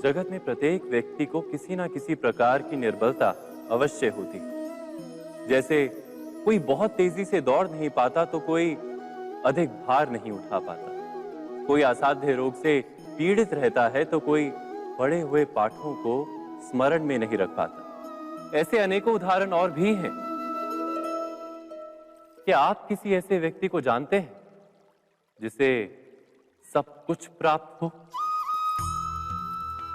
जगत में प्रत्येक व्यक्ति को किसी ना किसी प्रकार की निर्बलता अवश्य होती है। जैसे कोई बहुत तेजी से दौड़ नहीं पाता तो कोई अधिक भार नहीं उठा पाता, कोई असाध्य रोग से पीड़ित रहता है तो कोई पढ़े हुए पाठों को स्मरण में नहीं रख पाता। ऐसे अनेकों उदाहरण और भी हैं। क्या आप किसी ऐसे व्यक्ति को जानते हैं जिसे सब कुछ प्राप्त हो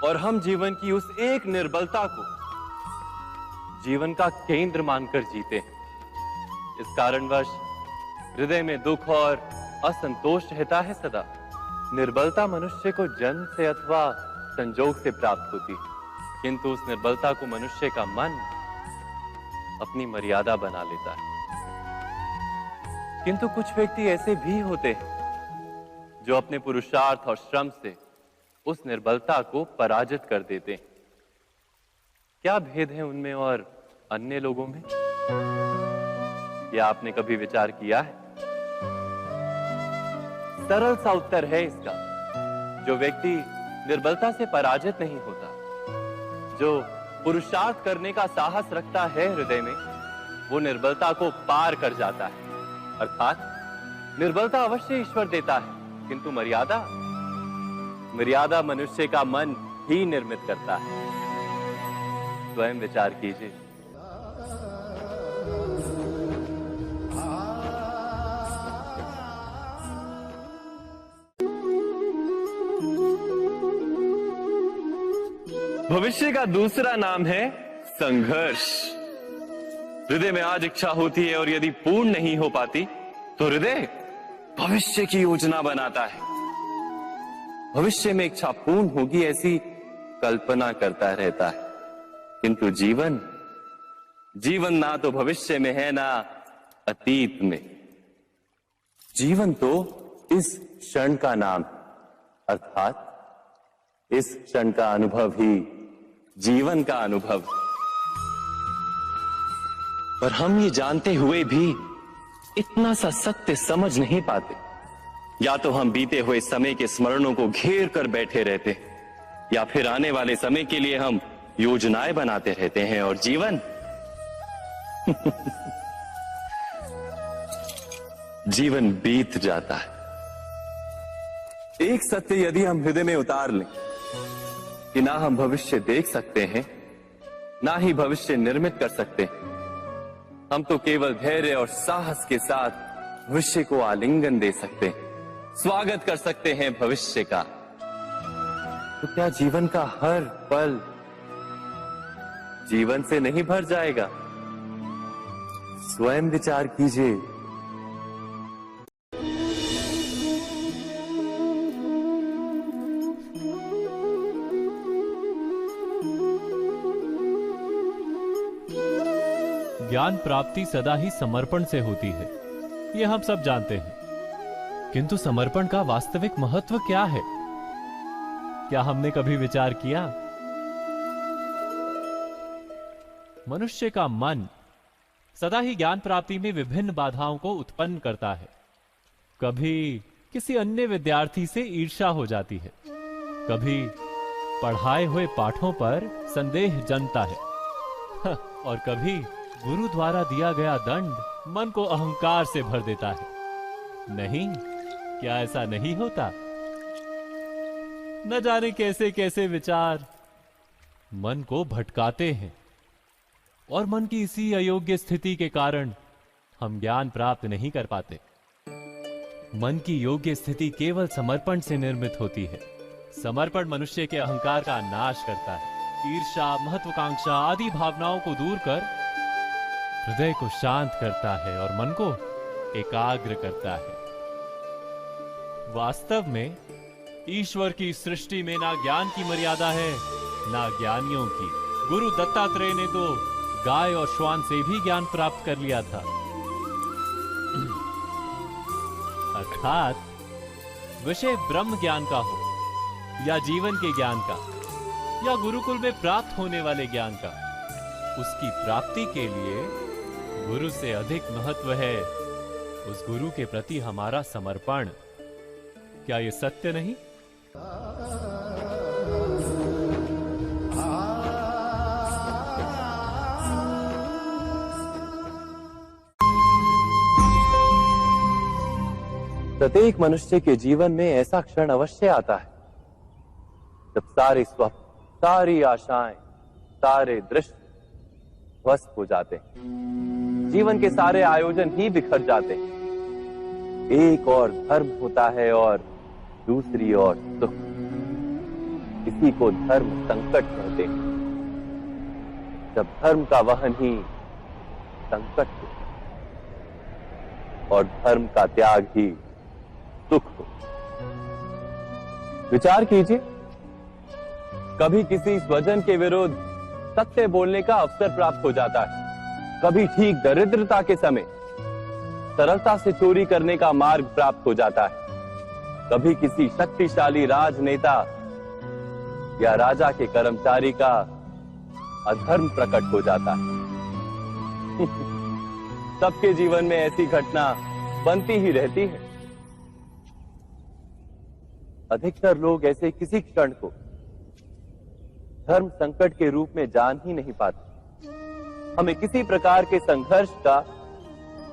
और हम जीवन की उस एक निर्बलता को जीवन का केंद्र मानकर जीते हैं? इस कारणवश हृदय में दुख और असंतोष रहता है सदा। निर्बलता मनुष्य को जन्म से अथवा संजोग से प्राप्त होती है, किंतु उस निर्बलता को मनुष्य का मन अपनी मर्यादा बना लेता है। किंतु कुछ व्यक्ति ऐसे भी होते हैं जो अपने पुरुषार्थ और श्रम से उस निर्बलता को पराजित कर देते हैं। क्या भेद है उनमें और अन्य लोगों में? क्या आपने कभी विचार किया है? सरल सा उत्तर है इसका। जो व्यक्ति निर्बलता से पराजित नहीं होता, जो पुरुषार्थ करने का साहस रखता है हृदय में, वो निर्बलता को पार कर जाता है। अर्थात निर्बलता अवश्य ईश्वर देता है, किंतु मर्यादा मनुष्य का मन ही निर्मित करता है। स्वयं विचार कीजिए। भविष्य का दूसरा नाम है संघर्ष। हृदय में आज इच्छा होती है और यदि पूर्ण नहीं हो पाती तो हृदय भविष्य की योजना बनाता है। भविष्य में इच्छा पूर्ण होगी ऐसी कल्पना करता रहता है, किंतु जीवन ना तो भविष्य में है ना अतीत में। जीवन तो इस क्षण का नाम है, अर्थात इस क्षण का अनुभव ही जीवन का अनुभव है। पर हम ये जानते हुए भी इतना सा सत्य समझ नहीं पाते। या तो हम बीते हुए समय के स्मरणों को घेर कर बैठे रहते हैं, या फिर आने वाले समय के लिए हम योजनाएं बनाते रहते हैं और जीवन जीवन बीत जाता है। एक सत्य यदि हम हृदय में उतार लें कि ना हम भविष्य देख सकते हैं, ना ही भविष्य निर्मित कर सकते हैं, हम तो केवल धैर्य और साहस के साथ भविष्य को आलिंगन दे सकते हैं, स्वागत कर सकते हैं भविष्य का। तो क्या जीवन का हर पल जीवन से नहीं भर जाएगा? स्वयं विचार कीजिए। ज्ञान प्राप्ति सदा ही समर्पण से होती है, ये हम सब जानते हैं। किंतु समर्पण का वास्तविक महत्व क्या है? क्या हमने कभी विचार किया? मनुष्य का मन सदा ही ज्ञान प्राप्ति में विभिन्न बाधाओं को उत्पन्न करता है। कभी किसी अन्य विद्यार्थी से ईर्ष्या हो जाती है, कभी पढ़ाए हुए पाठों पर संदेह जन्मता है और कभी गुरु द्वारा दिया गया दंड मन को अहंकार से भर देता है। नहीं, क्या ऐसा नहीं होता? न जाने कैसे कैसे विचार मन को भटकाते हैं और मन की इसी अयोग्य स्थिति के कारण हम ज्ञान प्राप्त नहीं कर पाते। मन की योग्य स्थिति केवल समर्पण से निर्मित होती है। समर्पण मनुष्य के अहंकार का नाश करता है। ईर्ष्या, महत्वाकांक्षा आदि भावनाओं को दूर कर हृदय को शांत करता है और मन को एकाग्र करता है। वास्तव में ईश्वर की सृष्टि में ना ज्ञान की मर्यादा है, ना ज्ञानियों की। गुरु दत्तात्रेय ने तो गाय और श्वान से भी ज्ञान प्राप्त कर लिया था। अर्थात विषय ब्रह्म ज्ञान का हो या जीवन के ज्ञान का या गुरुकुल में प्राप्त होने वाले ज्ञान का, उसकी प्राप्ति के लिए गुरु से अधिक महत्व है उस गुरु के प्रति हमारा समर्पण। क्या यह सत्य नहीं? प्रत्येक मनुष्य के जीवन में ऐसा क्षण अवश्य आता है जब सारे स्वप्न, सारी आशाएं, सारे दृश्य ध्वस्त हो जाते हैं। जीवन के सारे आयोजन ही बिखर जाते हैं। एक और धर्म होता है और दूसरी ओर सुख। इसी को धर्म संकट कहते हैं। जब धर्म का वहन ही संकट हो और धर्म का त्याग ही सुख हो। विचार कीजिए, कभी किसी स्वजन के विरुद्ध सत्य बोलने का अवसर प्राप्त हो जाता है, कभी ठीक दरिद्रता के समय सरलता से चोरी करने का मार्ग प्राप्त हो जाता है, कभी किसी शक्तिशाली राजनेता या राजा के कर्मचारी का अधर्म प्रकट हो जाता है। सबके जीवन में ऐसी घटना बनती ही रहती है। अधिकतर लोग ऐसे किसी क्षण को धर्म संकट के रूप में जान ही नहीं पाते। हमें किसी प्रकार के संघर्ष का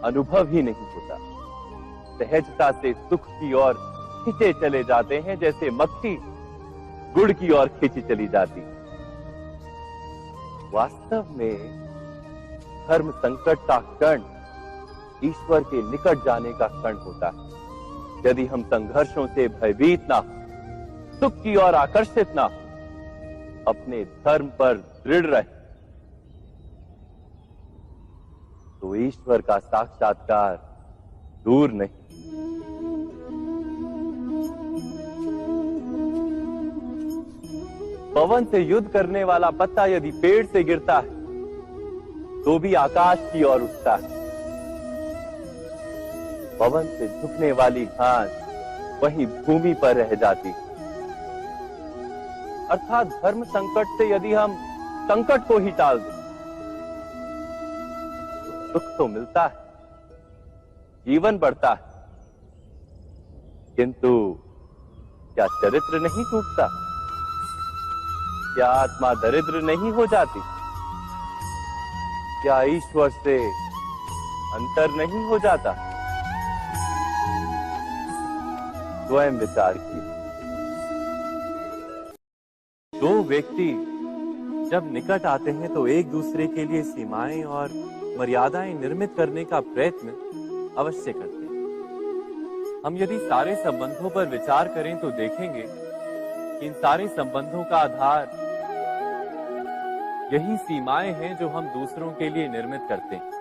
अनुभव ही नहीं होता। सहजता से सुख की ओर खींचे चले जाते हैं, जैसे मक्खी गुड़ की ओर खींची चली जाती। वास्तव में धर्म संकट का क्षण ईश्वर के निकट जाने का क्षण होता है। यदि हम संघर्षों से भयभीत ना हो, सुख की ओर आकर्षित ना हो, अपने धर्म पर दृढ़ रहे, तो ईश्वर का साक्षात्कार दूर नहीं। पवन से युद्ध करने वाला पत्ता यदि पेड़ से गिरता है तो भी आकाश की ओर उठता है। पवन से झुकने वाली घास वहीं भूमि पर रह जाती। अर्थात धर्म संकट से यदि हम संकट को ही टाल दें तो सुख तो मिलता है, जीवन बढ़ता है, किंतु क्या चरित्र नहीं टूटता? क्या आत्मा दरिद्र नहीं हो जाती? क्या ईश्वर से अंतर नहीं हो जाता? स्वयं विचार कीजिए। दो व्यक्ति जब निकट आते हैं तो एक दूसरे के लिए सीमाएं और मर्यादाएं निर्मित करने का प्रयत्न अवश्य करते हैं। हम यदि सारे संबंधों पर विचार करें तो देखेंगे कि इन सारे संबंधों का आधार यही सीमाएं हैं जो हम दूसरों के लिए निर्मित करते हैं।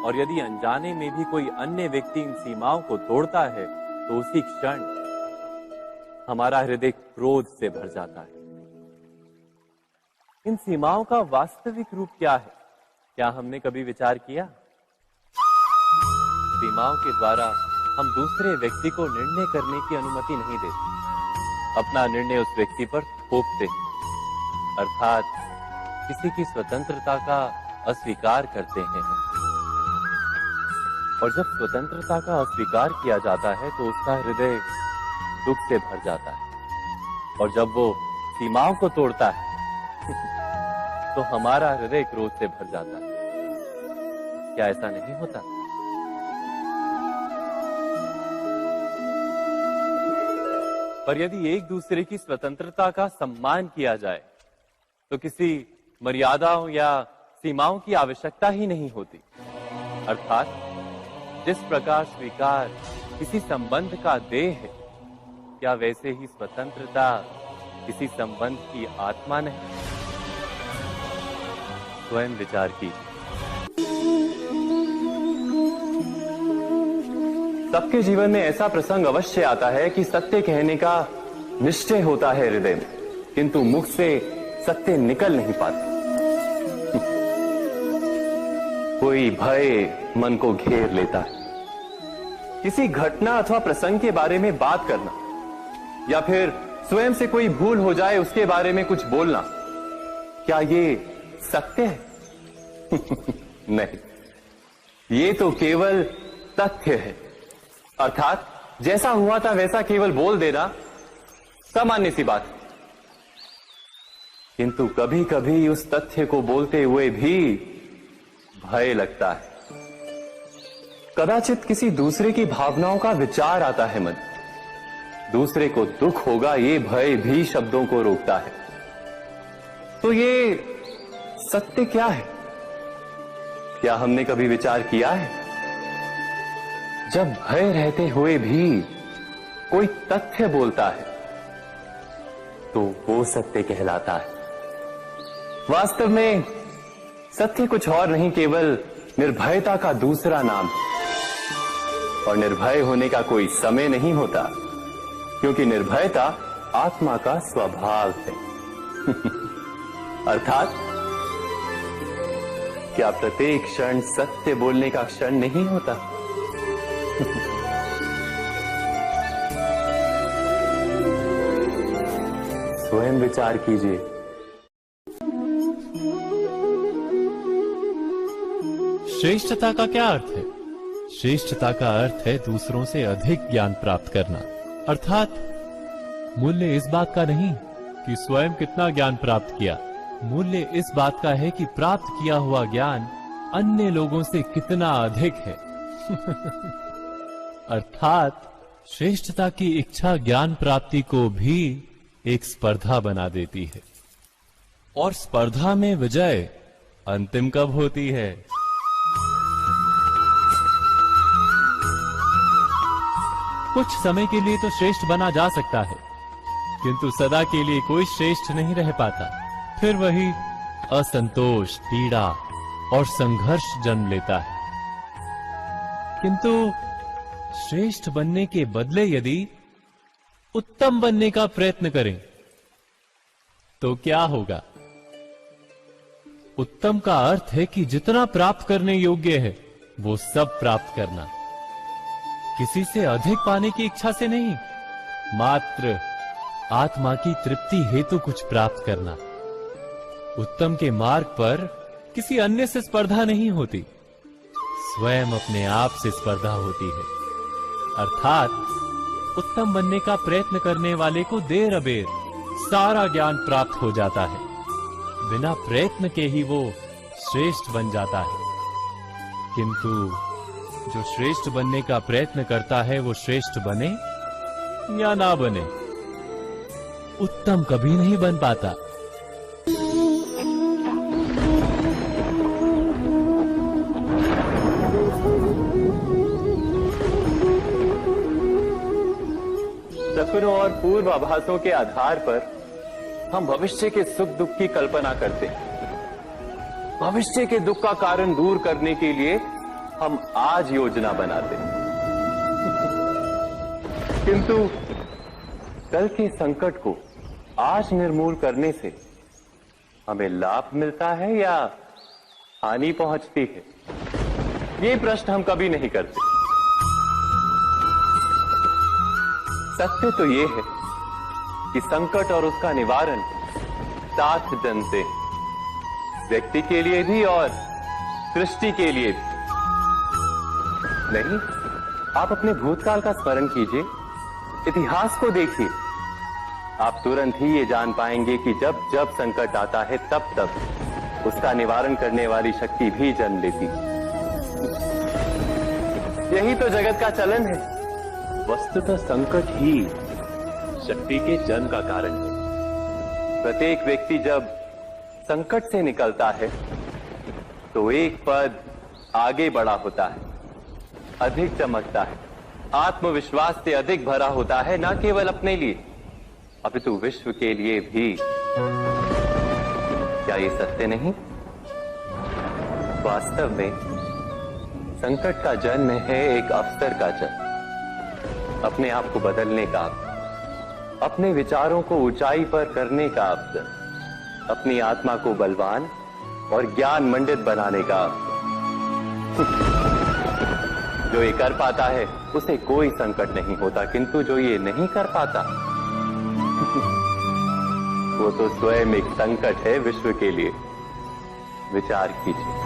और यदि अनजाने में भी कोई अन्य व्यक्ति इन सीमाओं को तोड़ता है तो उसी क्षण हमारा हृदय क्रोध से भर जाता है। इन सीमाओं का वास्तविक रूप क्या है? क्या हमने कभी विचार किया? सीमाओं के द्वारा हम दूसरे व्यक्ति को निर्णय करने की अनुमति नहीं देते। अपना निर्णय उस व्यक्ति पर थोपते हैं, अर्थात किसी की स्वतंत्रता का अस्वीकार करते हैं। और जब स्वतंत्रता का अस्वीकार किया जाता है तो उसका हृदय दुख से भर जाता है। और जब वो सीमाओं को तोड़ता है तो हमारा हृदय क्रोध से भर जाता है। क्या ऐसा नहीं होता? पर यदि एक दूसरे की स्वतंत्रता का सम्मान किया जाए तो किसी मर्यादाओं या सीमाओं की आवश्यकता ही नहीं होती। अर्थात जिस प्रकार स्वीकार किसी संबंध का देह है, क्या वैसे ही स्वतंत्रता किसी संबंध की आत्मा नहीं? स्वयं विचार कीजिए। सबके जीवन में ऐसा प्रसंग अवश्य आता है कि सत्य कहने का निश्चय होता है हृदय में, किंतु मुख से सत्य निकल नहीं पाता। कोई भय मन को घेर लेता है। किसी घटना अथवा प्रसंग के बारे में बात करना या फिर स्वयं से कोई भूल हो जाए उसके बारे में कुछ बोलना, क्या ये सत्य है? नहीं, ये तो केवल तथ्य है। अर्थात जैसा हुआ था वैसा केवल बोल देना सामान्य सी बात है। किंतु कभी कभी उस तथ्य को बोलते हुए भी भय लगता है। कदाचित किसी दूसरे की भावनाओं का विचार आता है मन। दूसरे को दुख होगा ये भय भी शब्दों को रोकता है। तो ये सत्य क्या है? क्या हमने कभी विचार किया है? जब भय रहते हुए भी कोई तथ्य बोलता है तो वो सत्य कहलाता है। वास्तव में सत्य कुछ और नहीं, केवल निर्भयता का दूसरा नाम है। और निर्भय होने का कोई समय नहीं होता, क्योंकि निर्भयता आत्मा का स्वभाव है। अर्थात क्या प्रत्येक क्षण सत्य बोलने का क्षण नहीं होता? स्वयं विचार कीजिए। श्रेष्ठता का क्या अर्थ है? श्रेष्ठता का अर्थ है दूसरों से अधिक ज्ञान प्राप्त करना। अर्थात मूल्य इस बात का नहीं कि स्वयं कितना ज्ञान प्राप्त किया, मूल्य इस बात का है कि प्राप्त किया हुआ ज्ञान अन्य लोगों से कितना अधिक है। अर्थात श्रेष्ठता की इच्छा ज्ञान प्राप्ति को भी एक स्पर्धा बना देती है। और स्पर्धा में विजय अंतिम कब होती है? कुछ समय के लिए तो श्रेष्ठ बना जा सकता है, किंतु सदा के लिए कोई श्रेष्ठ नहीं रह पाता। फिर वही असंतोष, पीड़ा और संघर्ष जन्म लेता है। किंतु श्रेष्ठ बनने के बदले यदि उत्तम बनने का प्रयत्न करें तो क्या होगा? उत्तम का अर्थ है कि जितना प्राप्त करने योग्य है वो सब प्राप्त करना, किसी से अधिक पाने की इच्छा से नहीं, मात्र आत्मा की तृप्ति हेतु कुछ प्राप्त करना। उत्तम के मार्ग पर किसी अन्य से स्पर्धा नहीं होती, स्वयं अपने आप से स्पर्धा होती है। अर्थात उत्तम बनने का प्रयत्न करने वाले को देर अबेर सारा ज्ञान प्राप्त हो जाता है। बिना प्रयत्न के ही वो श्रेष्ठ बन जाता है। किंतु जो श्रेष्ठ बनने का प्रयत्न करता है वो श्रेष्ठ बने या ना बने, उत्तम कभी नहीं बन पाता। सपनों और पूर्वाभासों के आधार पर हम भविष्य के सुख दुख की कल्पना करते हैं। भविष्य के दुख का कारण दूर करने के लिए हम आज योजना बनाते हैं। किंतु कल के संकट को आज निर्मूल करने से हमें लाभ मिलता है या हानि पहुंचती है? ये प्रश्न हम कभी नहीं करते। सत्य तो ये है कि संकट और उसका निवारण साथ जनते हैं, व्यक्ति के लिए भी और सृष्टि के लिए भी। नहीं, आप अपने भूतकाल का स्मरण कीजिए, इतिहास को देखिए। आप तुरंत ही ये जान पाएंगे कि जब जब संकट आता है तब तब उसका निवारण करने वाली शक्ति भी जन्म लेती है। यही तो जगत का चलन है। वस्तुतः संकट ही शक्ति के जन्म का कारण है। प्रत्येक व्यक्ति जब संकट से निकलता है तो एक पद आगे बढ़ा होता है, अधिक चमकता है, आत्मविश्वास से अधिक भरा होता है, न केवल अपने लिए अपितु विश्व के लिए भी। क्या ये सत्य नहीं? वास्तव में संकट का जन्म है एक अवसर का जन्म, अपने आप को बदलने का, अपने विचारों को ऊंचाई पर करने का अवसर, अपनी आत्मा को बलवान और ज्ञान मंडित बनाने का अवसर। जो ये कर पाता है उसे कोई संकट नहीं होता, किंतु जो ये नहीं कर पाता वो तो स्वयं एक संकट है विश्व के लिए। विचार कीजिए।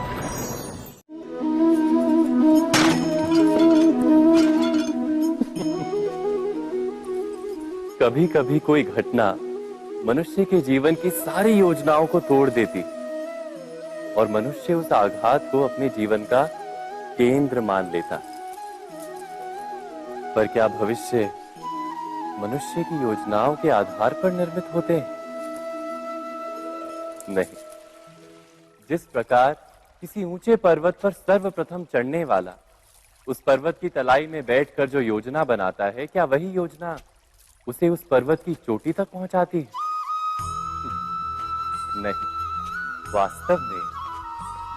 कभी कभी कोई घटना मनुष्य के जीवन की सारी योजनाओं को तोड़ देती और मनुष्य उस आघात को अपने जीवन का केंद्र मान लेता। पर क्या भविष्य मनुष्य की योजनाओं के आधार पर निर्मित होते हैं? नहीं। जिस प्रकार किसी ऊंचे पर्वत पर सर्वप्रथम चढ़ने वाला उस पर्वत की तलाई में बैठकर जो योजना बनाता है, क्या वही योजना उसे उस पर्वत की चोटी तक पहुंचाती है? नहीं। वास्तव में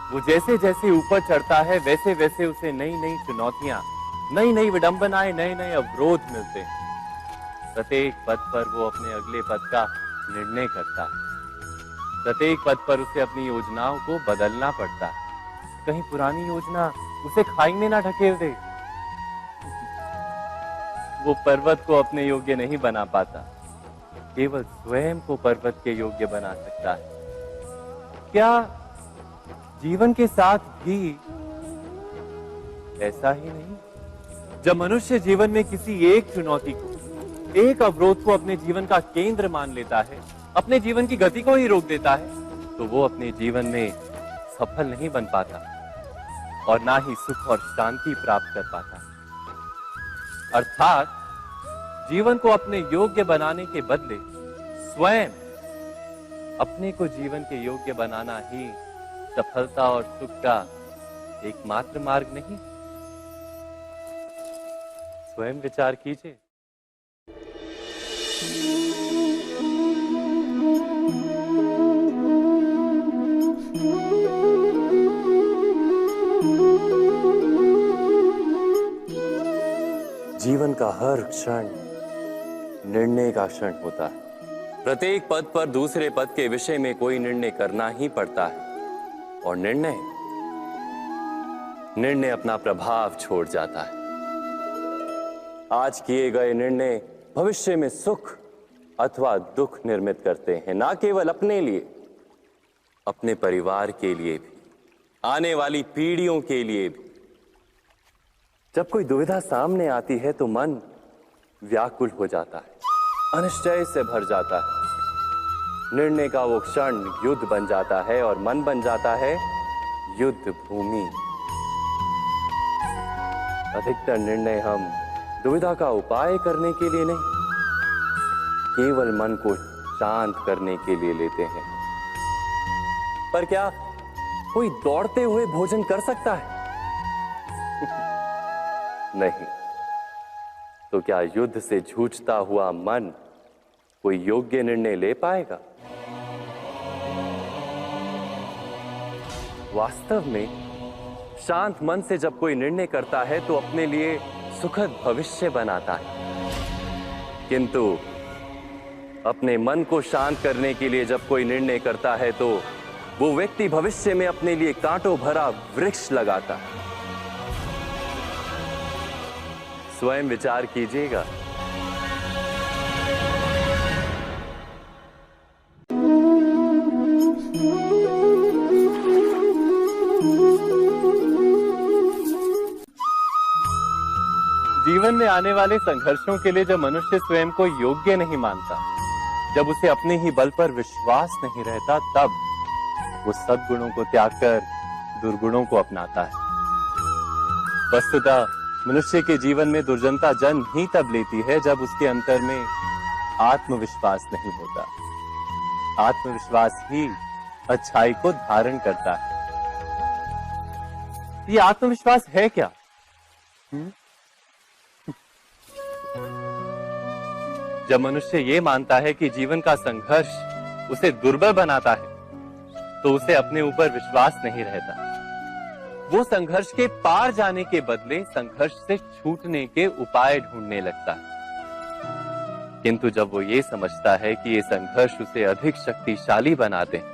वो जैसे जैसे ऊपर चढ़ता है वैसे वैसे उसे नई नई चुनौतियां, नई नई विडंबनाएं, नए नए अवरोध मिलते हैं। प्रत्येक पद पर वो अपने अगले पद का निर्णय करता है। प्रत्येक पद पर उसे अपनी योजनाओं को बदलना पड़ता है। कहीं पुरानी योजना उसे खाई में ना ढकेल दे। वो पर्वत को अपने योग्य नहीं बना पाता, केवल स्वयं को पर्वत के योग्य बना सकता है। क्या जीवन के साथ भी ऐसा ही नहीं? जब मनुष्य जीवन में किसी एक चुनौती को, एक अवरोध को अपने जीवन का केंद्र मान लेता है, अपने जीवन की गति को ही रोक देता है, तो वो अपने जीवन में सफल नहीं बन पाता और ना ही सुख और शांति प्राप्त कर पाता। अर्थात जीवन को अपने योग्य बनाने के बदले स्वयं अपने को जीवन के योग्य बनाना ही सफलता और सुख का एकमात्र मार्ग नहीं। स्वयं विचार कीजिए। जीवन का हर क्षण निर्णय का क्षण होता है। प्रत्येक पद पर दूसरे पद के विषय में कोई निर्णय करना ही पड़ता है और निर्णय अपना प्रभाव छोड़ जाता है। आज किए गए निर्णय भविष्य में सुख अथवा दुख निर्मित करते हैं, ना केवल अपने लिए, अपने परिवार के लिए भी, आने वाली पीढ़ियों के लिए भी। जब कोई दुविधा सामने आती है तो मन व्याकुल हो जाता है, अनिश्चय से भर जाता है। निर्णय का वो क्षण युद्ध बन जाता है और मन बन जाता है युद्ध भूमि। अधिकतर निर्णय हम दुविधा का उपाय करने के लिए नहीं, केवल मन को शांत करने के लिए लेते हैं। पर क्या कोई दौड़ते हुए भोजन कर सकता है? नहीं। तो क्या युद्ध से जूझता हुआ मन कोई योग्य निर्णय ले पाएगा? वास्तव में शांत मन से जब कोई निर्णय करता है तो अपने लिए सुखद भविष्य बनाता है, किंतु अपने मन को शांत करने के लिए जब कोई निर्णय करता है तो वो व्यक्ति भविष्य में अपने लिए कांटों भरा वृक्ष लगाता है। स्वयं विचार कीजिएगा। जीवन में आने वाले संघर्षों के लिए जब मनुष्य स्वयं को योग्य नहीं मानता, जब उसे अपने ही बल पर विश्वास नहीं रहता, तब वो सद्गुणों को त्याग कर दुर्गुणों को अपनाता है। वस्तुतः मनुष्य के जीवन में दुर्जनता जन्म ही तब लेती है जब उसके अंतर में आत्मविश्वास नहीं होता। आत्मविश्वास ही अच्छाई को धारण करता है। ये आत्मविश्वास है क्या? जब मनुष्य ये मानता है कि जीवन का संघर्ष उसे दुर्बल बनाता है, तो उसे अपने ऊपर विश्वास नहीं रहता। वो संघर्ष के पार जाने के बदले संघर्ष से छूटने के उपाय ढूंढने लगता है। किंतु जब वो ये समझता है कि ये संघर्ष उसे अधिक शक्तिशाली बनाते हैं,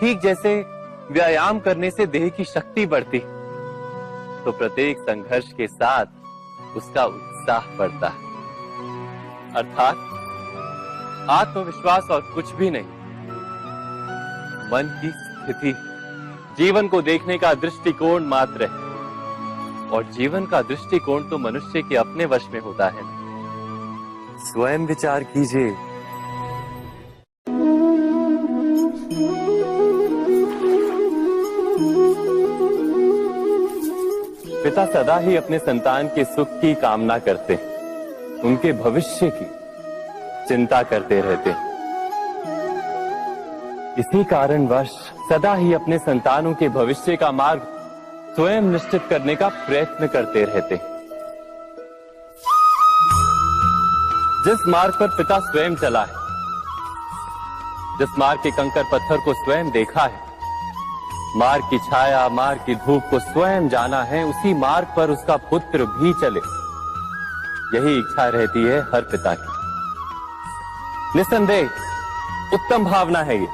ठीक जैसे व्यायाम करने से देह की शक्ति बढ़ती, तो प्रत्येक संघर्ष के साथ उसका उत्साह बढ़ता है। अर्थात आत्मविश्वास और कुछ भी नहीं, मन की स्थिति, जीवन को देखने का दृष्टिकोण मात्र है। और जीवन का दृष्टिकोण तो मनुष्य के अपने वश में होता है। स्वयं विचार कीजिए। पिता सदा ही अपने संतान के सुख की कामना करते हैं, उनके भविष्य की चिंता करते रहते हैं। इसी कारणवश सदा ही अपने संतानों के भविष्य का मार्ग स्वयं निश्चित करने का प्रयत्न करते रहते हैं। जिस मार्ग पर पिता स्वयं चला है, जिस मार्ग के कंकर पत्थर को स्वयं देखा है, मार्ग की छाया, मार्ग की धूप को स्वयं जाना है, उसी मार्ग पर उसका पुत्र भी चले, यही इच्छा रहती है हर पिता की। निस्संदेह उत्तम भावना है ये,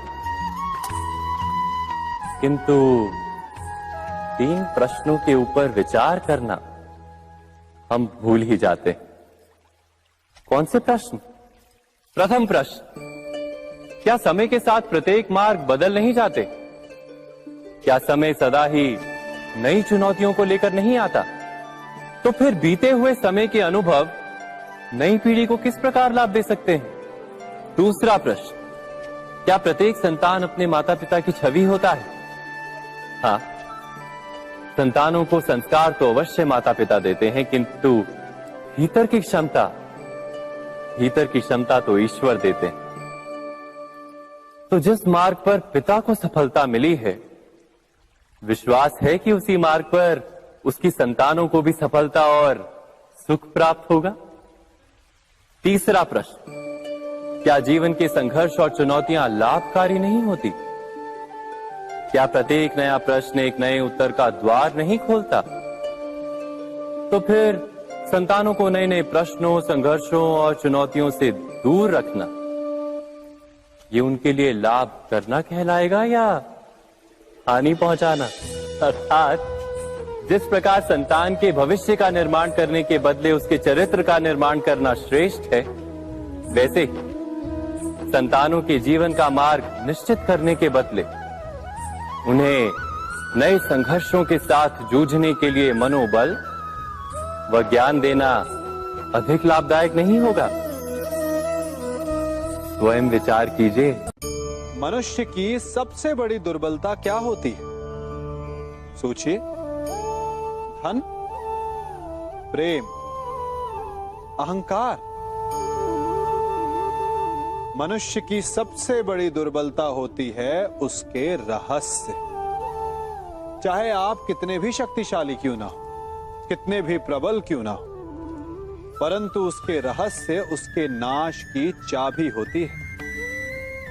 किंतु 3 प्रश्नों के ऊपर विचार करना हम भूल ही जाते हैं। कौन से प्रश्न? प्रथम प्रश्न, क्या समय के साथ प्रत्येक मार्ग बदल नहीं जाते? क्या समय सदा ही नई चुनौतियों को लेकर नहीं आता? तो फिर बीते हुए समय के अनुभव नई पीढ़ी को किस प्रकार लाभ दे सकते हैं? दूसरा प्रश्न, क्या प्रत्येक संतान अपने माता पिता की छवि होता है? हाँ, संतानों को संस्कार तो अवश्य माता पिता देते हैं, किंतु भीतर की क्षमता तो ईश्वर देते हैं। तो जिस मार्ग पर पिता को सफलता मिली है, विश्वास है कि उसी मार्ग पर उसकी संतानों को भी सफलता और सुख प्राप्त होगा। तीसरा प्रश्न, क्या जीवन के संघर्ष और चुनौतियां लाभकारी नहीं होती? क्या प्रत्येक नया प्रश्न एक नए उत्तर का द्वार नहीं खोलता? तो फिर संतानों को नए नए प्रश्नों, संघर्षों और चुनौतियों से दूर रखना, ये उनके लिए लाभ करना कहलाएगा या हानि पहुंचाना? अर्थात जिस प्रकार संतान के भविष्य का निर्माण करने के बदले उसके चरित्र का निर्माण करना श्रेष्ठ है, वैसे ही संतानों के जीवन का मार्ग निश्चित करने के बदले उन्हें नए संघर्षों के साथ जूझने के लिए मनोबल व ज्ञान देना अधिक लाभदायक नहीं होगा? स्वयं विचार कीजिए। मनुष्य की सबसे बड़ी दुर्बलता क्या होती है? सोचिए। धन, प्रेम, अहंकार। मनुष्य की सबसे बड़ी दुर्बलता होती है उसके रहस्य। चाहे आप कितने भी शक्तिशाली क्यों ना हो, कितने भी प्रबल क्यों ना हो, परंतु उसके रहस्य उसके नाश की चाबी होती है।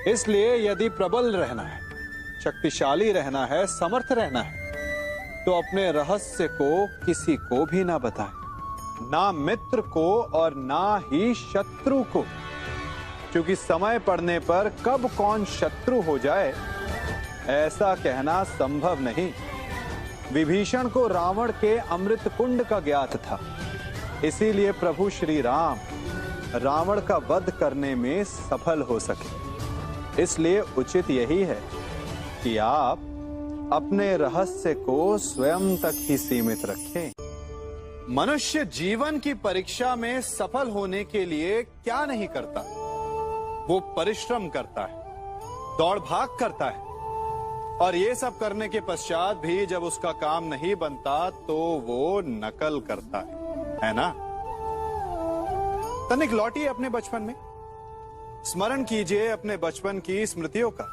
इसलिए यदि प्रबल रहना है, शक्तिशाली रहना है, समर्थ रहना है, तो अपने रहस्य को किसी को भी ना बताएं, ना मित्र को और ना ही शत्रु को, क्योंकि समय पड़ने पर कब कौन शत्रु हो जाए ऐसा कहना संभव नहीं। विभीषण को रावण के अमृत कुंड का ज्ञात था, इसीलिए प्रभु श्री राम रावण का वध करने में सफल हो सके। इसलिए उचित यही है कि आप अपने रहस्य को स्वयं तक ही सीमित रखें। मनुष्य जीवन की परीक्षा में सफल होने के लिए क्या नहीं करता? वो परिश्रम करता है, दौड़ भाग करता है, और ये सब करने के पश्चात भी जब उसका काम नहीं बनता तो वो नकल करता है ना? तनिक लौटिए अपने बचपन में, स्मरण कीजिए अपने बचपन की स्मृतियों का।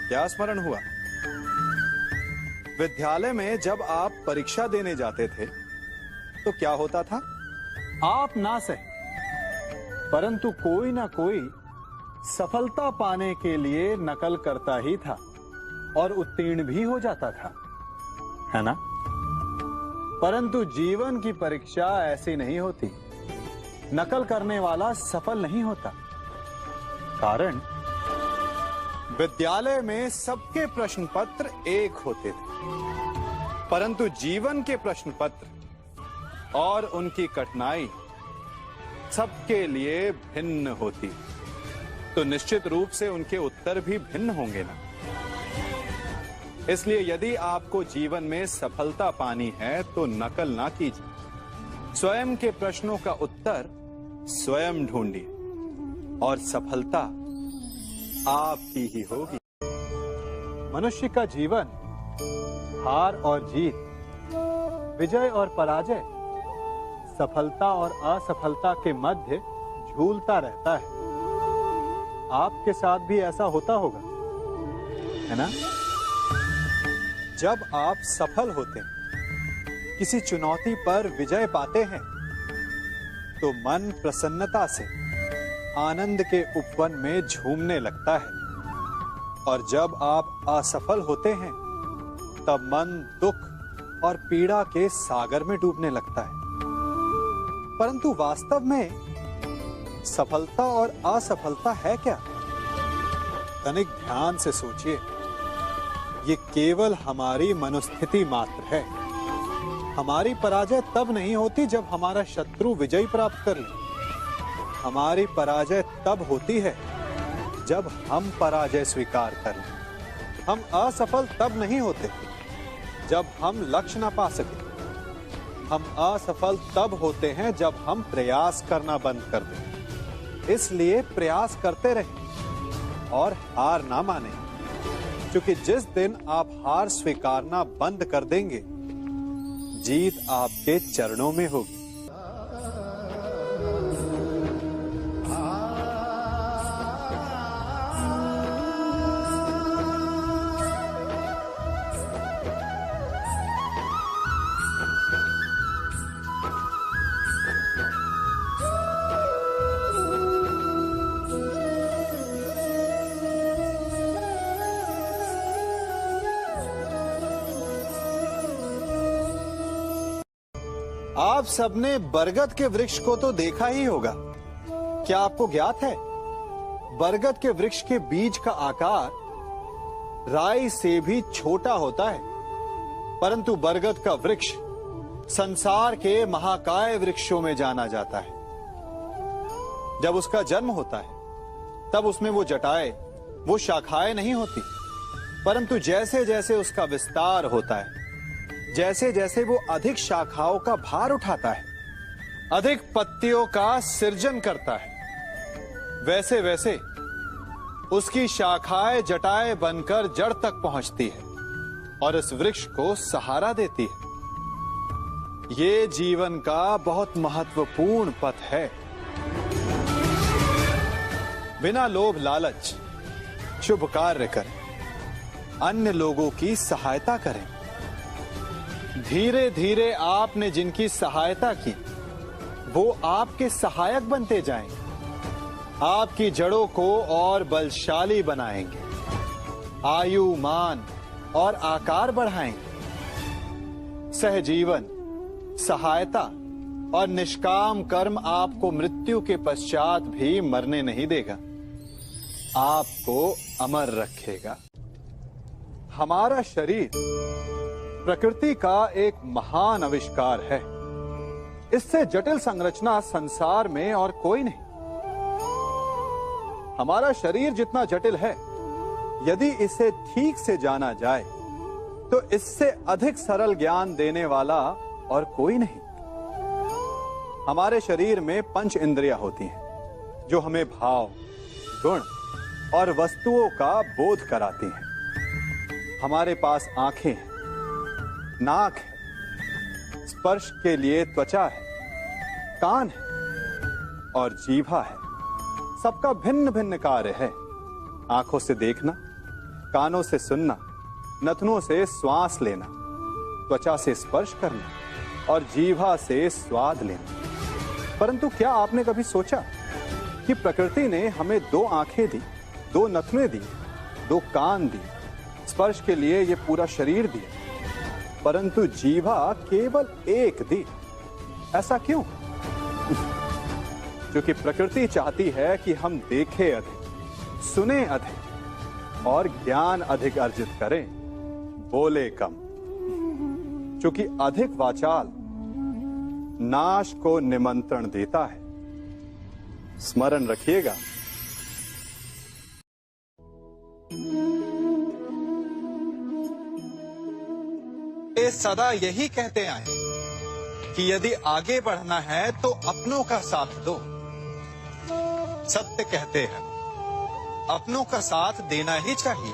क्या स्मरण हुआ? विद्यालय में जब आप परीक्षा देने जाते थे तो क्या होता था? आप ना सही, परंतु कोई ना कोई सफलता पाने के लिए नकल करता ही था और उत्तीर्ण भी हो जाता था, है ना? परंतु जीवन की परीक्षा ऐसी नहीं होती। नकल करने वाला सफल नहीं होता। कारण विद्यालय में सबके प्रश्न पत्र एक होते थे, परंतु जीवन के प्रश्न पत्र और उनकी कठिनाई सबके लिए भिन्न होती, तो निश्चित रूप से उनके उत्तर भी भिन्न होंगे ना। इसलिए यदि आपको जीवन में सफलता पानी है तो नकल ना कीजिए, स्वयं के प्रश्नों का उत्तर स्वयं ढूंढिए और सफलता आपकी ही होगी। मनुष्य का जीवन हार और जीत विजय और पराजय, सफलता और असफलता के मध्य झूलता रहता है। आपके साथ भी ऐसा होता होगा, है ना? जब आप सफल होते हैं, किसी चुनौती पर विजय पाते हैं, तो मन प्रसन्नता से आनंद के उपवन में झूमने लगता है। और जब आप असफल होते हैं, तब मन दुख और पीड़ा के सागर में डूबने लगता है। परंतु वास्तव में सफलता और असफलता है क्या? तनिक ध्यान से सोचिए। ये केवल हमारी मनोस्थिति मात्र है। हमारी पराजय तब नहीं होती जब हमारा शत्रु विजय प्राप्त कर ले। हमारी पराजय तब होती है जब हम पराजय स्वीकार कर लें। हम असफल तब नहीं होते जब हम लक्ष्य ना पा सके। हम असफल तब होते हैं जब हम प्रयास करना बंद कर दें। इसलिए प्रयास करते रहें और हार ना माने, क्योंकि जिस दिन आप हार स्वीकारना बंद कर देंगे, जीत आपके चरणों में होगी। आप सबने बरगद के वृक्ष को तो देखा ही होगा। क्या आपको ज्ञात है, बरगद के वृक्ष के बीज का आकार राई से भी छोटा होता है, परंतु बरगद का वृक्ष संसार के महाकाय वृक्षों में जाना जाता है। जब उसका जन्म होता है, तब उसमें वो जटाएं, वो शाखाएं नहीं होती, परंतु जैसे जैसे उसका विस्तार होता है, जैसे जैसे वो अधिक शाखाओं का भार उठाता है, अधिक पत्तियों का सृजन करता है, वैसे वैसे उसकी शाखाएं जटाएं बनकर जड़ तक पहुंचती है और इस वृक्ष को सहारा देती है। ये जीवन का बहुत महत्वपूर्ण पथ है। बिना लोभ लालच शुभ कार्य करें, अन्य लोगों की सहायता करें। धीरे धीरे आपने जिनकी सहायता की, वो आपके सहायक बनते जाएंगे, आपकी जड़ों को और बलशाली बनाएंगे, आयु, मान और आकार बढ़ाएंगे। सहजीवन, सहायता और निष्काम कर्म आपको मृत्यु के पश्चात भी मरने नहीं देगा, आपको अमर रखेगा। हमारा शरीर प्रकृति का एक महान आविष्कार है। इससे जटिल संरचना संसार में और कोई नहीं। हमारा शरीर जितना जटिल है, यदि इसे ठीक से जाना जाए तो इससे अधिक सरल ज्ञान देने वाला और कोई नहीं। हमारे शरीर में पंच इंद्रियां होती हैं, जो हमें भाव, गुण और वस्तुओं का बोध कराती हैं। हमारे पास आंखें हैं, नाक है, स्पर्श के लिए त्वचा है, कान है और जीभा है। सबका भिन्न भिन्न कार्य है। आंखों से देखना, कानों से सुनना, नथनों से श्वास लेना, त्वचा से स्पर्श करना और जीभा से स्वाद लेना। परंतु क्या आपने कभी सोचा कि प्रकृति ने हमें 2 आंखें दी, 2 नथने दी, 2 कान दी, स्पर्श के लिए ये पूरा शरीर दिया, परंतु जीभा केवल 1 दी? ऐसा क्यों? क्योंकि प्रकृति चाहती है कि हम देखें अधिक, सुने अधिक और ज्ञान अधिक अर्जित करें, बोले कम। क्योंकि अधिक वाचाल नाश को निमंत्रण देता है। स्मरण रखिएगा। ये सदा यही कहते आए कि यदि आगे बढ़ना है तो अपनों का साथ दो। सत्य कहते हैं, अपनों का साथ देना ही चाहिए।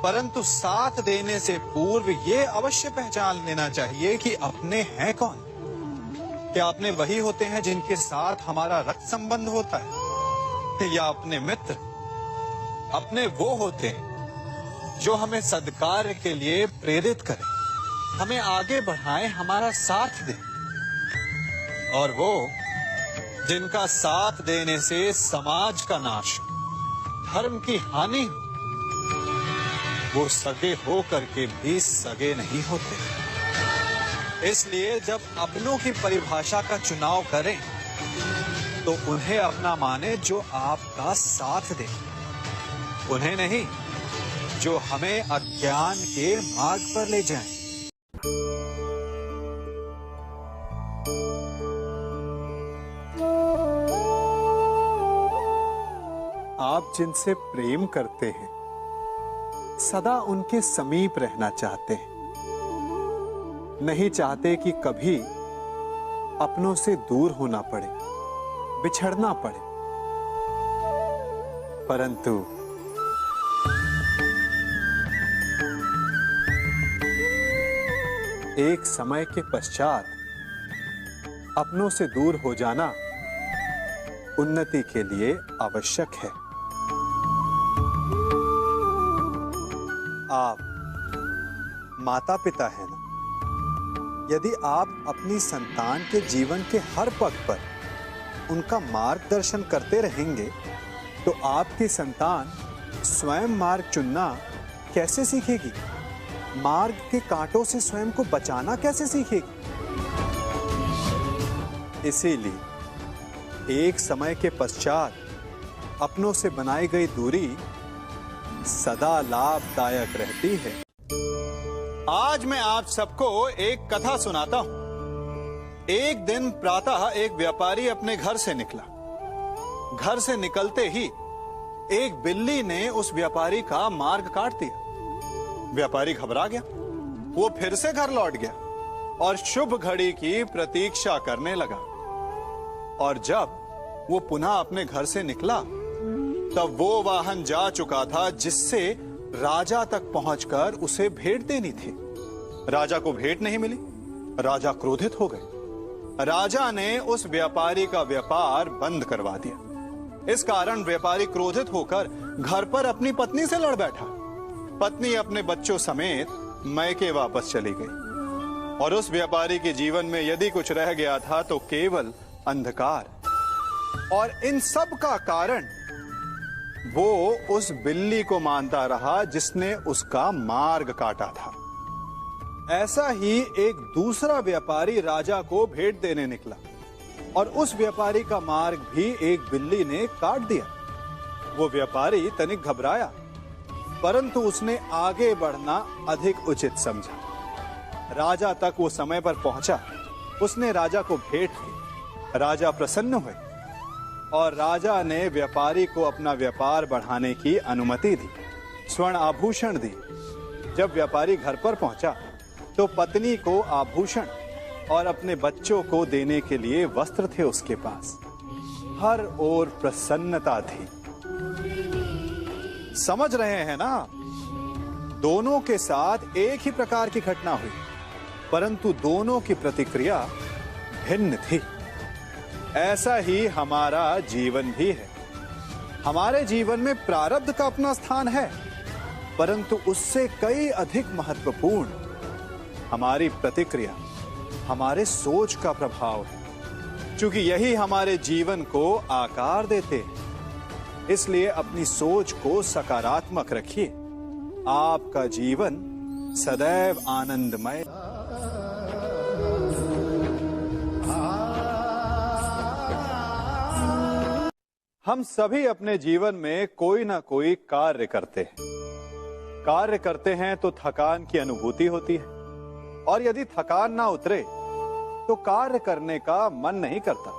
परंतु साथ देने से पूर्व ये अवश्य पहचान लेना चाहिए कि अपने हैं कौन। क्या अपने वही होते हैं जिनके साथ हमारा रक्त संबंध होता है, या अपने मित्र? अपने वो होते हैं जो हमें सद्कार्य के लिए प्रेरित करें, हमें आगे बढ़ाएं, हमारा साथ दें। और वो जिनका साथ देने से समाज का नाश, धर्म की हानि हो, वो सगे हो करके भी सगे नहीं होते। इसलिए जब अपनों की परिभाषा का चुनाव करें तो उन्हें अपना माने जो आपका साथ दे, उन्हें नहीं जो हमें अज्ञान के मार्ग पर ले जाएं। आप जिनसे प्रेम करते हैं सदा उनके समीप रहना चाहते हैं, नहीं चाहते कि कभी अपनों से दूर होना पड़े, बिछड़ना पड़े। परंतु एक समय के पश्चात अपनों से दूर हो जाना उन्नति के लिए आवश्यक है। आप माता पिता हैं ना? यदि आप अपनी संतान के जीवन के हर पग पर उनका मार्गदर्शन करते रहेंगे तो आपकी संतान स्वयं मार्ग चुनना कैसे सीखेगी? मार्ग के कांटों से स्वयं को बचाना कैसे सीखेगी? इसीलिए एक समय के पश्चात अपनों से बनाई गई दूरी सदा लाभदायक रहती है। आज मैं आप सबको एक कथा सुनाता हूं। एक दिन प्रातः एक व्यापारी अपने घर से निकला। घर से निकलते ही एक बिल्ली ने उस व्यापारी का मार्ग काट दिया। व्यापारी घबरा गया, वो फिर से घर लौट गया और शुभ घड़ी की प्रतीक्षा करने लगा। और जब वो पुनः अपने घर से निकला तब वो वाहन जा चुका था जिससे राजा तक पहुंचकर उसे भेंट देनी थी। राजा को भेंट नहीं मिली। राजा क्रोधित हो गए। राजा ने उस व्यापारी का व्यापार बंद करवा दिया। इस कारण व्यापारी क्रोधित होकर घर पर अपनी पत्नी से लड़ बैठा। पत्नी अपने बच्चों समेत मैके वापस चली गई और उस व्यापारी के जीवन में यदि कुछ रह गया था तो केवल अंधकार। और इन सब का कारण वो उस बिल्ली को मानता रहा जिसने उसका मार्ग काटा था। ऐसा ही एक दूसरा व्यापारी राजा को भेंट देने निकला और उस व्यापारी का मार्ग भी एक बिल्ली ने काट दिया। वो व्यापारी तनिक घबराया, परंतु उसने आगे बढ़ना अधिक उचित समझा। राजा तक वो समय पर पहुंचा। उसने राजा को भेंट की। राजा प्रसन्न हुए और राजा ने व्यापारी को अपना व्यापार बढ़ाने की अनुमति दी, स्वर्ण आभूषण दी। जब व्यापारी घर पर पहुंचा तो पत्नी को आभूषण और अपने बच्चों को देने के लिए वस्त्र थे उसके पास। हर ओर प्रसन्नता थी। समझ रहे हैं ना? दोनों के साथ एक ही प्रकार की घटना हुई, परंतु दोनों की प्रतिक्रिया भिन्न थी। ऐसा ही हमारा जीवन भी है। हमारे जीवन में प्रारब्ध का अपना स्थान है, परंतु उससे कई अधिक महत्वपूर्ण हमारी प्रतिक्रिया, हमारे सोच का प्रभाव है, क्योंकि यही हमारे जीवन को आकार देते हैं। इसलिए अपनी सोच को सकारात्मक रखिए। आपका जीवन सदैव आनंदमय। हम सभी अपने जीवन में कोई ना कोई कार्य करते हैं। कार्य करते हैं तो थकान की अनुभूति होती है, और यदि थकान ना उतरे तो कार्य करने का मन नहीं करता।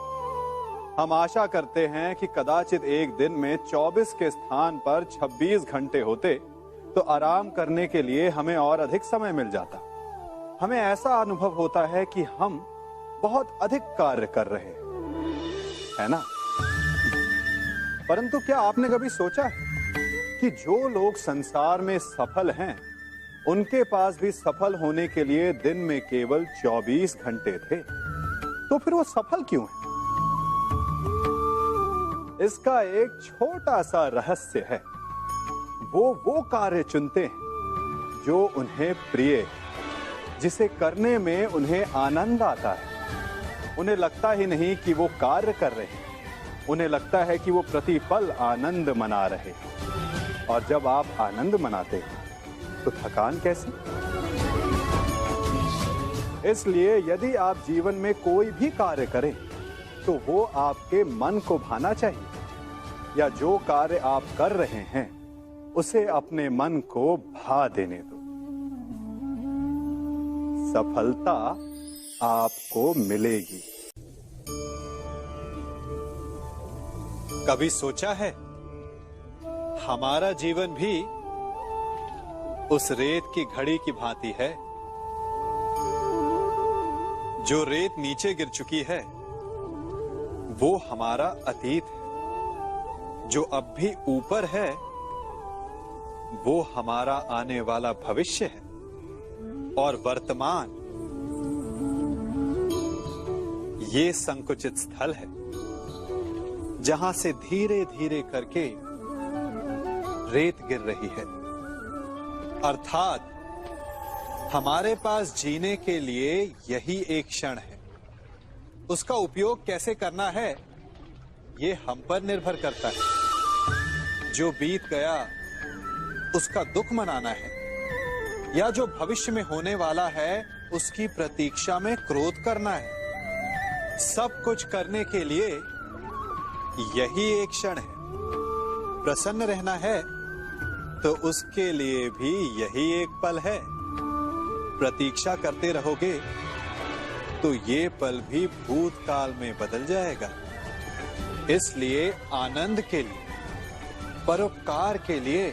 हम आशा करते हैं कि कदाचित एक दिन में 24 के स्थान पर 26 घंटे होते तो आराम करने के लिए हमें और अधिक समय मिल जाता। हमें ऐसा अनुभव होता है कि हम बहुत अधिक कार्य कर रहे हैं, है ना? परंतु क्या आपने कभी सोचा है कि जो लोग संसार में सफल हैं, उनके पास भी सफल होने के लिए दिन में केवल 24 घंटे थे। तो फिर वो सफल क्यों है? इसका एक छोटा सा रहस्य है। वो कार्य चुनते हैं जो उन्हें प्रिय है, जिसे करने में उन्हें आनंद आता है। उन्हें लगता ही नहीं कि वो कार्य कर रहे हैं, उन्हें लगता है कि वो प्रतिपल आनंद मना रहे हैं। और जब आप आनंद मनाते हैं तो थकान कैसी? इसलिए यदि आप जीवन में कोई भी कार्य करें तो वो आपके मन को भाना चाहिए, या जो कार्य आप कर रहे हैं उसे अपने मन को भा देने दो। सफलता आपको मिलेगी। कभी सोचा है हमारा जीवन भी उस रेत की घड़ी की भांति है? जो रेत नीचे गिर चुकी है वो हमारा अतीत है, जो अब भी ऊपर है वो हमारा आने वाला भविष्य है, और वर्तमान ये संकुचित स्थल है जहां से धीरे धीरे करके रेत गिर रही है। अर्थात हमारे पास जीने के लिए यही एक क्षण है। उसका उपयोग कैसे करना है ये हम पर निर्भर करता है। जो बीत गया उसका दुख मनाना है, या जो भविष्य में होने वाला है उसकी प्रतीक्षा में क्रोध करना है। सब कुछ करने के लिए यही एक क्षण है। प्रसन्न रहना है तो उसके लिए भी यही एक पल है। प्रतीक्षा करते रहोगे तो ये पल भी भूतकाल में बदल जाएगा। इसलिए आनंद के लिए, परोपकार के लिए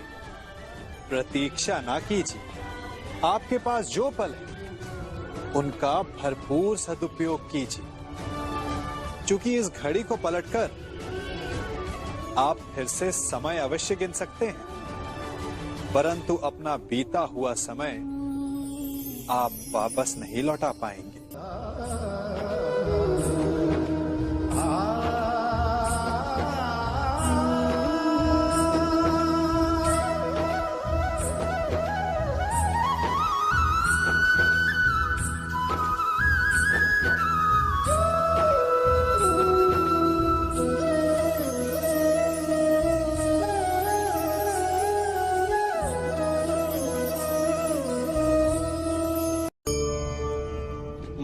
प्रतीक्षा ना कीजिए। आपके पास जो पल है उनका भरपूर सदुपयोग कीजिए, क्योंकि इस घड़ी को पलटकर आप फिर से समय अवश्य गिन सकते हैं, परंतु अपना बीता हुआ समय आप वापस नहीं लौटा पाएंगे।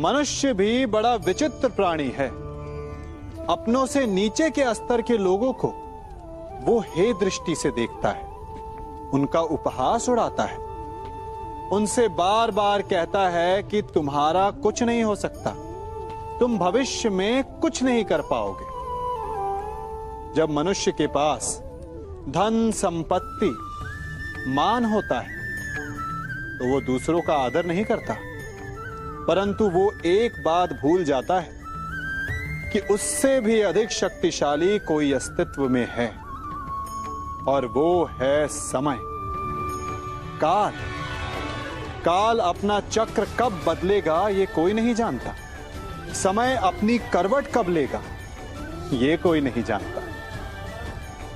मनुष्य भी बड़ा विचित्र प्राणी है। अपनों से नीचे के स्तर के लोगों को वो हे दृष्टि से देखता है, उनका उपहास उड़ाता है, उनसे बार बार कहता है कि तुम्हारा कुछ नहीं हो सकता, तुम भविष्य में कुछ नहीं कर पाओगे। जब मनुष्य के पास धन, संपत्ति, मान होता है तो वो दूसरों का आदर नहीं करता, परंतु वो एक बात भूल जाता है कि उससे भी अधिक शक्तिशाली कोई अस्तित्व में है, और वो है समय। काल। काल अपना चक्र कब बदलेगा ये कोई नहीं जानता। समय अपनी करवट कब लेगा ये कोई नहीं जानता।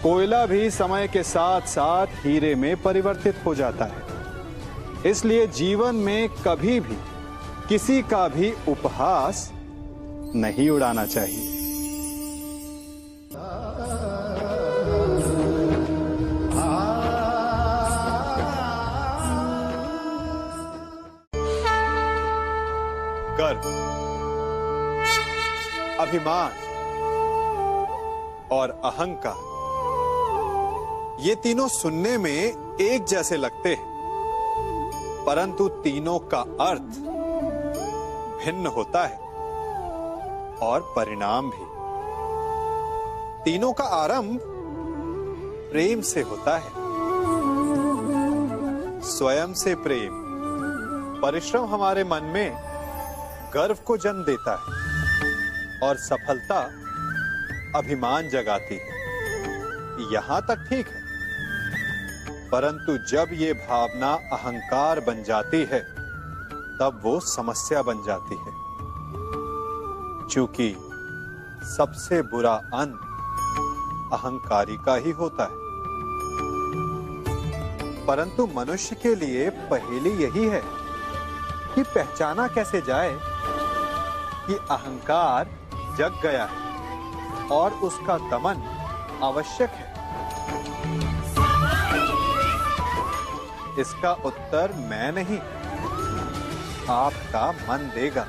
कोयला भी समय के साथ साथ हीरे में परिवर्तित हो जाता है। इसलिए जीवन में कभी भी किसी का भी उपहास नहीं उड़ाना चाहिए। गर्व, अभिमान और अहंकार, ये तीनों सुनने में एक जैसे लगते हैं, परंतु तीनों का अर्थ भिन्न होता है और परिणाम भी। तीनों का आरंभ प्रेम से होता है। स्वयं से प्रेम, परिश्रम हमारे मन में गर्व को जन्म देता है, और सफलता अभिमान जगाती है। यहां तक ठीक है, परंतु जब ये भावना अहंकार बन जाती है तब वो समस्या बन जाती है, क्योंकि सबसे बुरा अंत अहंकारी का ही होता है। परंतु मनुष्य के लिए पहेली यही है कि पहचाना कैसे जाए कि अहंकार जग गया है और उसका दमन आवश्यक है। इसका उत्तर मैं नहीं, आपका मन देगा।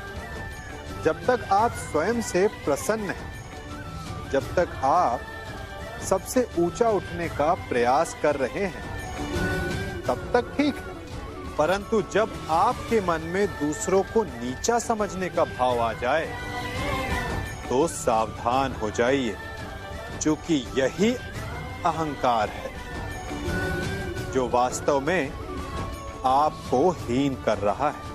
जब तक आप स्वयं से प्रसन्न हैं, जब तक आप सबसे ऊंचा उठने का प्रयास कर रहे हैं, तब तक ठीक है। परंतु जब आपके मन में दूसरों को नीचा समझने का भाव आ जाए तो सावधान हो जाइए, क्योंकि यही अहंकार है जो वास्तव में आपको हीन कर रहा है।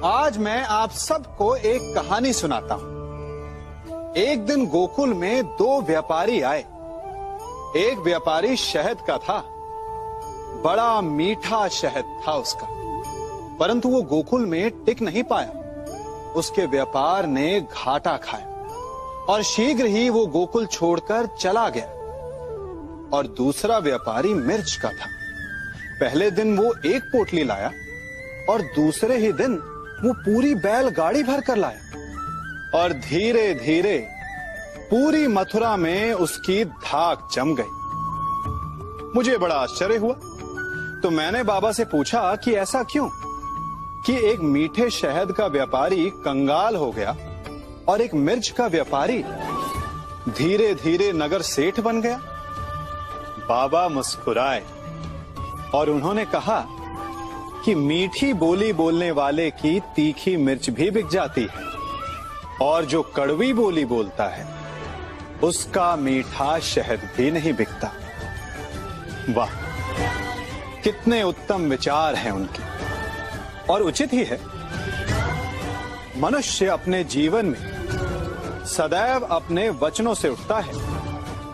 आज मैं आप सबको एक कहानी सुनाता हूं। एक दिन गोकुल में दो व्यापारी आए। एक व्यापारी शहद का था, बड़ा मीठा शहद था उसका, परंतु वो गोकुल में टिक नहीं पाया। उसके व्यापार ने घाटा खाया और शीघ्र ही वो गोकुल छोड़कर चला गया। और दूसरा व्यापारी मिर्च का था। पहले दिन वो एक पोटली लाया और दूसरे ही दिन वो पूरी बैलगाड़ी भर कर लाया और धीरे धीरे पूरी मथुरा में उसकी धाक जम गई। मुझे बड़ा आश्चर्य हुआ, तो मैंने बाबा से पूछा कि ऐसा क्यों कि एक मीठे शहद का व्यापारी कंगाल हो गया और एक मिर्च का व्यापारी धीरे धीरे नगर सेठ बन गया। बाबा मुस्कुराए और उन्होंने कहा कि मीठी बोली बोलने वाले की तीखी मिर्च भी बिक जाती है और जो कड़वी बोली बोलता है उसका मीठा शहद भी नहीं बिकता। वाह, कितने उत्तम विचार हैं उनके, और उचित ही है। मनुष्य अपने जीवन में सदैव अपने वचनों से उठता है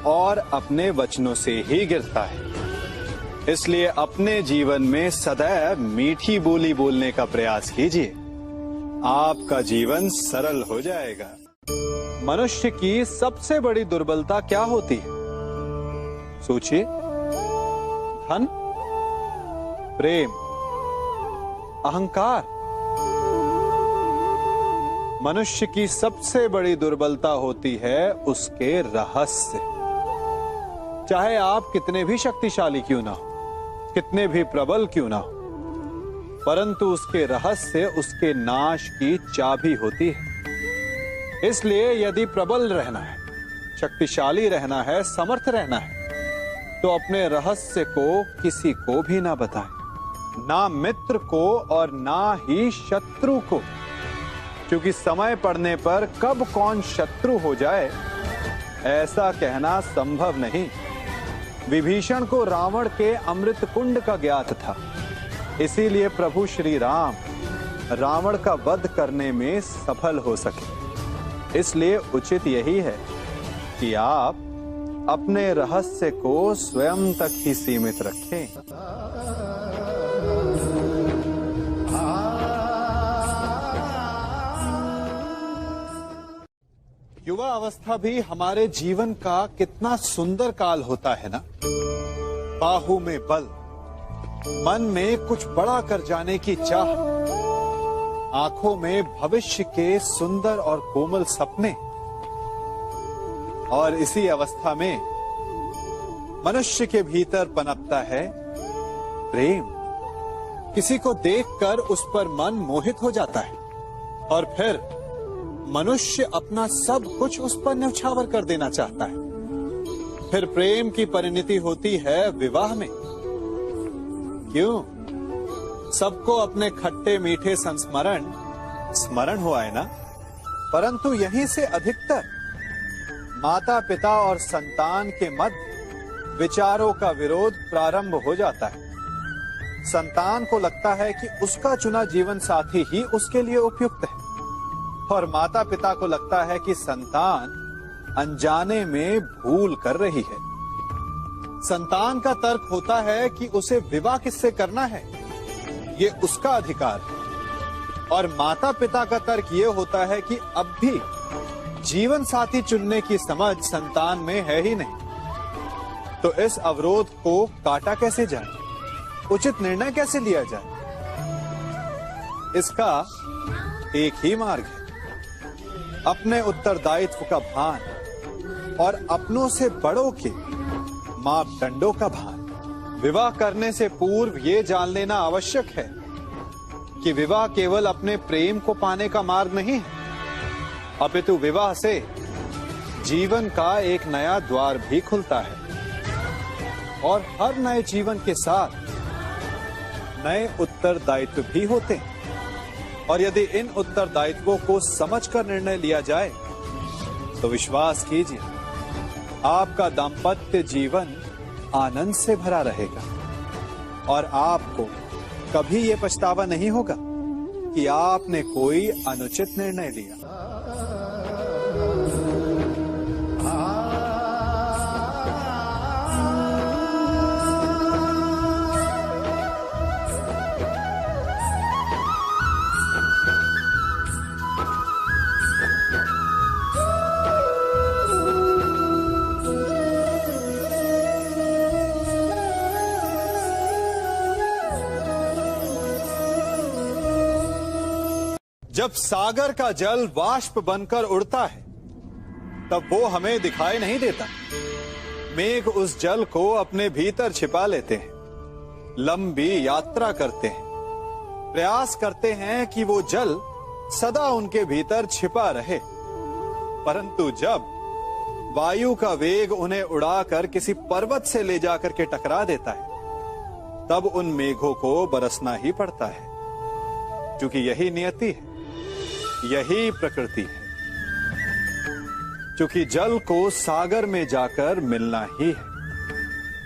और अपने वचनों से ही गिरता है। इसलिए अपने जीवन में सदैव मीठी बोली बोलने का प्रयास कीजिए, आपका जीवन सरल हो जाएगा। मनुष्य की सबसे बड़ी दुर्बलता क्या होती है? सोचिए। धन, प्रेम, अहंकार। मनुष्य की सबसे बड़ी दुर्बलता होती है उसके रहस्य। चाहे आप कितने भी शक्तिशाली क्यों ना हो, कितने भी प्रबल क्यों ना हो, परंतु उसके रहस्य उसके नाश की चाबी होती है। इसलिए यदि प्रबल रहना है, शक्तिशाली रहना है, समर्थ रहना है, तो अपने रहस्य को किसी को भी ना बताएं, ना मित्र को और ना ही शत्रु को, क्योंकि समय पड़ने पर कब कौन शत्रु हो जाए ऐसा कहना संभव नहीं। विभीषण को रावण के अमृत कुंड का ज्ञात था, इसीलिए प्रभु श्री राम रावण का वध करने में सफल हो सके। इसलिए उचित यही है कि आप अपने रहस्य को स्वयं तक ही सीमित रखें। युवा अवस्था भी हमारे जीवन का कितना सुंदर काल होता है ना। बाहु में बल, मन में कुछ बड़ा कर जाने की चाह, आंखों में भविष्य के सुंदर और कोमल सपने। और इसी अवस्था में मनुष्य के भीतर पनपता है प्रेम। किसी को देखकर उस पर मन मोहित हो जाता है और फिर मनुष्य अपना सब कुछ उस पर न्यौछावर कर देना चाहता है। फिर प्रेम की परिणति होती है विवाह में। क्यों? सबको अपने खट्टे मीठे संस्मरण स्मरण हुआ है ना। परंतु यहीं से अधिकतर माता पिता और संतान के मध्य विचारों का विरोध प्रारंभ हो जाता है। संतान को लगता है कि उसका चुना जीवन साथी ही उसके लिए उपयुक्त है, और माता पिता को लगता है कि संतान अनजाने में भूल कर रही है। संतान का तर्क होता है कि उसे विवाह किससे करना है, ये उसका अधिकार है, और माता पिता का तर्क ये होता है कि अब भी जीवन साथी चुनने की समझ संतान में है ही नहीं। तो इस अवरोध को काटा कैसे जाए, उचित निर्णय कैसे लिया जाए? इसका एक ही मार्ग है, अपने उत्तरदायित्व का भान और अपनों से बड़ों के मापदंडों का भान। विवाह करने से पूर्व ये जान लेना आवश्यक है कि विवाह केवल अपने प्रेम को पाने का मार्ग नहीं है, अपितु विवाह से जीवन का एक नया द्वार भी खुलता है, और हर नए जीवन के साथ नए उत्तरदायित्व भी होते हैं। और यदि इन उत्तरदायित्वों को समझकर निर्णय लिया जाए तो विश्वास कीजिए, आपका दाम्पत्य जीवन आनंद से भरा रहेगा, और आपको कभी ये पछतावा नहीं होगा कि आपने कोई अनुचित निर्णय लिया। जब सागर का जल वाष्प बनकर उड़ता है तब वो हमें दिखाई नहीं देता। मेघ उस जल को अपने भीतर छिपा लेते हैं, लंबी यात्रा करते हैं, प्रयास करते हैं कि वो जल सदा उनके भीतर छिपा रहे, परंतु जब वायु का वेग उन्हें उड़ाकर किसी पर्वत से ले जाकर के टकरा देता है तब उन मेघों को बरसना ही पड़ता है, क्योंकि यही नियति है, यही प्रकृति है। क्योंकि जल को सागर में जाकर मिलना ही है।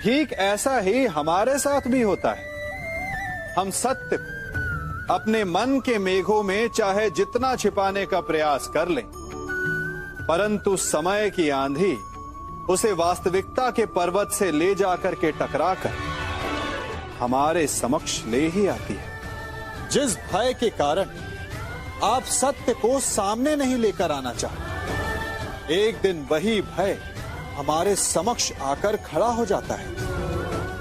ठीक ऐसा ही हमारे साथ भी होता है। हम सत्य को अपने मन के मेघों में चाहे जितना छिपाने का प्रयास कर लें, परंतु समय की आंधी उसे वास्तविकता के पर्वत से ले जाकर के टकराकर हमारे समक्ष ले ही आती है। जिस भय के कारण आप सत्य को सामने नहीं लेकर आना चाहते, एक दिन वही भय हमारे समक्ष आकर खड़ा हो जाता है,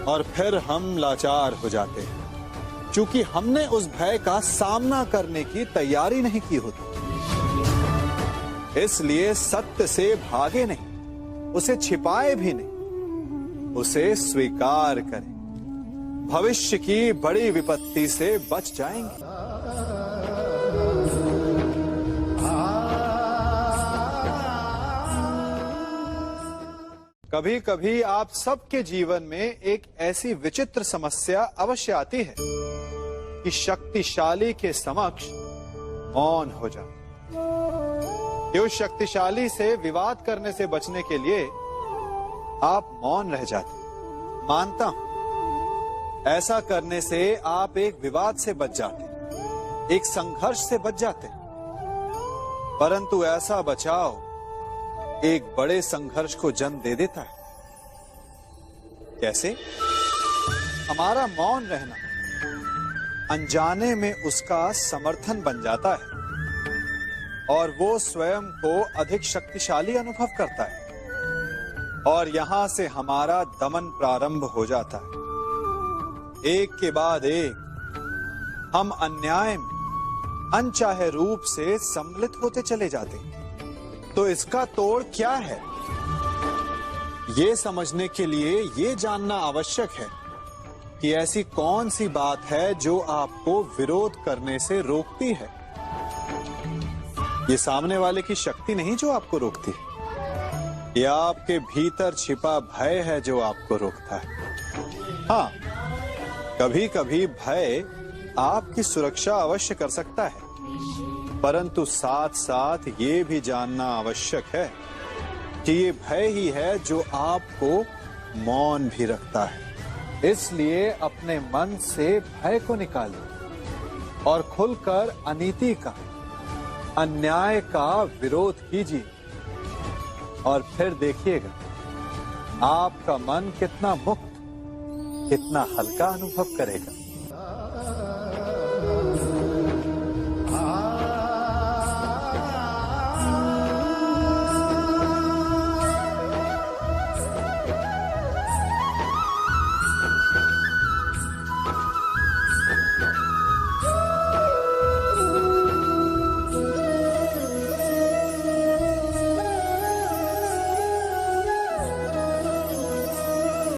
और फिर हम लाचार हो जाते हैं, क्योंकि हमने उस भय का सामना करने की तैयारी नहीं की होती। इसलिए सत्य से भागे नहीं, उसे छिपाए भी नहीं, उसे स्वीकार करें। भविष्य की बड़ी विपत्ति से बच जाएंगे। कभी कभी आप सबके जीवन में एक ऐसी विचित्र समस्या अवश्य आती है कि शक्तिशाली के समक्ष मौन हो जाए। उस शक्तिशाली से विवाद करने से बचने के लिए आप मौन रह जाते। मानता हूं, ऐसा करने से आप एक विवाद से बच जाते, एक संघर्ष से बच जाते, परंतु ऐसा बचाव एक बड़े संघर्ष को जन्म दे देता है। कैसे? हमारा मौन रहना अनजाने में उसका समर्थन बन जाता है, और वो स्वयं को अधिक शक्तिशाली अनुभव करता है, और यहां से हमारा दमन प्रारंभ हो जाता है। एक के बाद एक हम अन्याय में अनचाहे रूप से सम्मिलित होते चले जाते हैं। तो इसका तोड़ क्या है? ये समझने के लिए ये जानना आवश्यक है कि ऐसी कौन सी बात है जो आपको विरोध करने से रोकती है। ये सामने वाले की शक्ति नहीं जो आपको रोकती है, ये आपके भीतर छिपा भय है जो आपको रोकता है। हाँ, कभी कभी भय आपकी सुरक्षा अवश्य कर सकता है, परंतु साथ साथ ये भी जानना आवश्यक है कि ये भय ही है जो आपको मौन भी रखता है। इसलिए अपने मन से भय को निकालिए और खुलकर अनीति का, अन्याय का विरोध कीजिए और फिर देखिएगा आपका मन कितना मुक्त, कितना हल्का अनुभव करेगा।